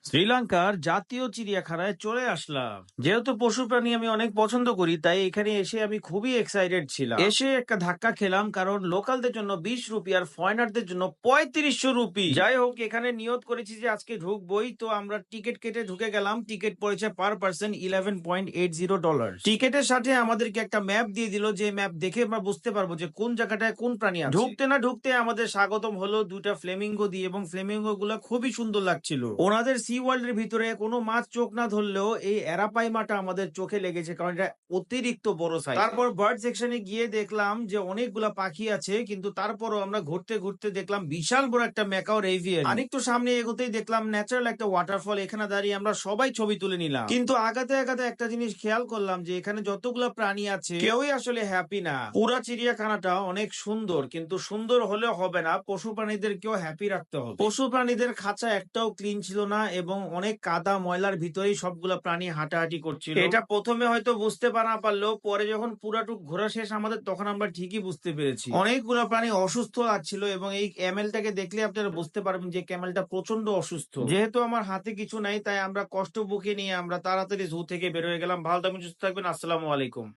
শ্রীলঙ্কার জাতীয় চিড়িয়াখানায় চলে আসলাম। যেহেতু পশু প্রাণী আমি অনেক পছন্দ করি, তাই এখানে এসে আমি খুবই এক্সাইটেড ছিলাম। এসে একটা ধাক্কা খেলাম, কারণ লোকালদের জন্য 20 রুপি আর ফরেনারদের জন্য 3500 রুপি। যাই হোক, এখানে নিয়ত করেছি যে আজকে ঢুকবই, তো আমরা টিকিট কেটে ঢুকে গেলাম। টিকিট পড়েছে পার পার্সন $11.80। টিকিটের সাথে আমাদেরকে একটা ম্যাপ দিয়ে দিল, যে ম্যাপ দেখে আমরা বুঝতে পারবো যে কোন জায়গাটায় কোন প্রাণী আছে। ঢুকতে না ঢুকতে আমাদের স্বাগতম হলো দুটা ফ্লেমিঙ্গো দিয়ে, এবং ফ্লেমিঙ্গো গুলা খুবই সুন্দর লাগছিল। ওনাদের সি ওয়ার্ল্ড এর ভিতরে কোনো মাছ চোখ না ধরলেও এই অ্যারাপাইমাটা আমাদের চোখে লেগেছে, কারণ এটা অতিরিক্ত বড় সাইজ। তারপর বার্ড সেকশনে গিয়ে দেখলাম যে অনেকগুলা পাখি আছে, কিন্তু তারপরও আমরা ঘুরতে ঘুরতে দেখলাম বিশাল বড় একটা ম্যাকাও এভিয়ারি। আরেকটু সামনে এগোতেই দেখলাম ন্যাচারাল একটা ওয়াটারফল। এখানে দাঁড়িয়ে আমরা সবাই ছবি তুলে নিলাম, কিন্তু আগাতে আগাতে একটা জিনিস খেয়াল করলাম যে এখানে যতগুলা প্রাণী আছে কেউই আসলে হ্যাপি না। পুরা চিড়িয়াখানাটা অনেক সুন্দর, কিন্তু সুন্দর হলেও হবে না, পশু প্রাণীদেরকেও হ্যাপি রাখতে হবে। পশু প্রাণীদের খাঁচা একটাও ক্লিন ছিল না, এবং অনেক কাদা ময়লার ভিতরেই সবগুলা প্রাণী হাঁটাহাঁটি করছিল। এটা প্রথমে হয়তো বুঝতে না পারলেও পরে যখন পুরাটুক ঘোরা শেষ আমাদের, তখন আমরা ঠিকই বুঝতে পেরেছি অনেকগুলা প্রাণী অসুস্থ লাগছিল। এবং এই ক্যামেলটাকে দেখলে আপনারা বুঝতে পারবেন যে ক্যামেলটা প্রচন্ড অসুস্থ। যেহেতু আমার হাতে কিছু নাই, তাই আমরা কষ্ট বুকে নিয়ে আমরা তাড়াতাড়ি জু থেকে বের হয়ে গেলাম। ভালো থাকবেন, সুস্থ থাকবেন। আসসালামু আলাইকুম।